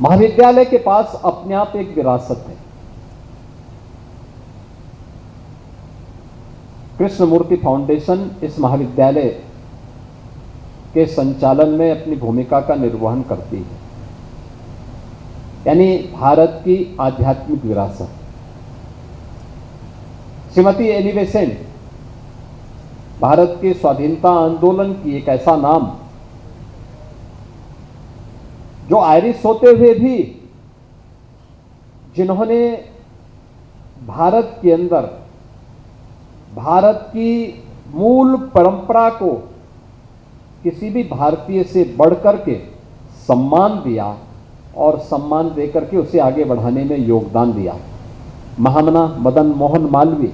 महाविद्यालय के पास अपने आप एक विरासत है। कृष्णमूर्ति फाउंडेशन इस महाविद्यालय के संचालन में अपनी भूमिका का निर्वहन करती है, यानी भारत की आध्यात्मिक विरासत। श्रीमती एनी बेसेंट भारत के स्वाधीनता आंदोलन की एक ऐसा नाम जो आयरिश होते हुए भी जिन्होंने भारत के अंदर भारत की मूल परंपरा को किसी भी भारतीय से बढ़कर के सम्मान दिया और सम्मान देकर के उसे आगे बढ़ाने में योगदान दिया। महामना मदन मोहन मालवीय,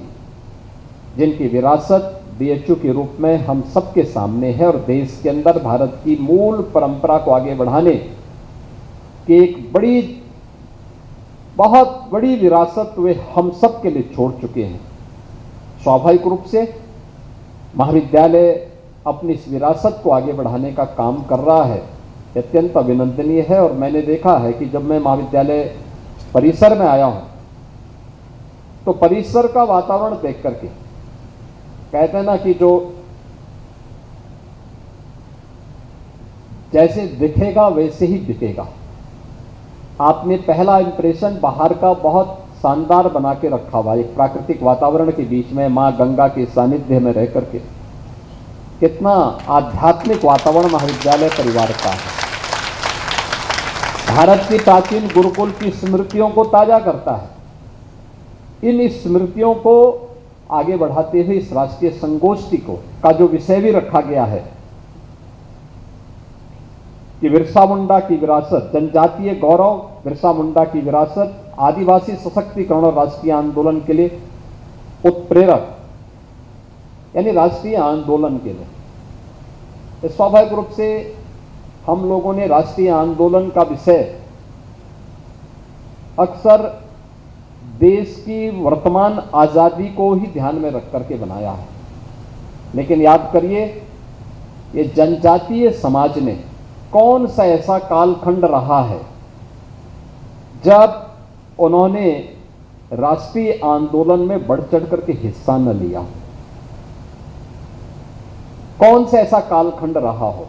जिनकी विरासत बीएचयू के रूप में हम सबके सामने है और देश के अंदर भारत की मूल परंपरा को आगे बढ़ाने की एक बहुत बड़ी विरासत वे हम सब के लिए छोड़ चुके हैं। स्वाभाविक रूप से महाविद्यालय अपनी इस विरासत को आगे बढ़ाने का काम कर रहा है, अत्यंत अभिनंदनीय है। और मैंने देखा है कि जब मैं महाविद्यालय परिसर में आया हूं तो परिसर का वातावरण देख करके कहते हैं ना कि जो जैसे दिखेगा वैसे ही बिकेगा। आपने पहला इंप्रेशन बाहर का बहुत शानदार बना के रखा हुआ, एक प्राकृतिक वातावरण के बीच में मां गंगा के सानिध्य में रह करके कितना आध्यात्मिक वातावरण महाविद्यालय परिवार का है। भारत की प्राचीन गुरुकुल की स्मृतियों को ताजा करता है। इन स्मृतियों को आगे बढ़ाते हुए इस राष्ट्रीय संगोष्ठी का जो विषय भी रखा गया है कि बिरसा मुंडा की विरासत, जनजातीय गौरव, बिरसा मुंडा की विरासत, आदिवासी सशक्तिकरण और राष्ट्रीय आंदोलन के लिए उत्प्रेरक, यानी राष्ट्रीय आंदोलन के लिए। स्वाभाविक रूप से हम लोगों ने राष्ट्रीय आंदोलन का विषय अक्सर देश की वर्तमान आजादी को ही ध्यान में रख करके बनाया है, लेकिन याद करिए ये जनजातीय समाज ने कौन सा ऐसा कालखंड रहा है जब उन्होंने राष्ट्रीय आंदोलन में बढ़ चढ़ करके हिस्सा न लिया। कौन सा ऐसा कालखंड रहा हो।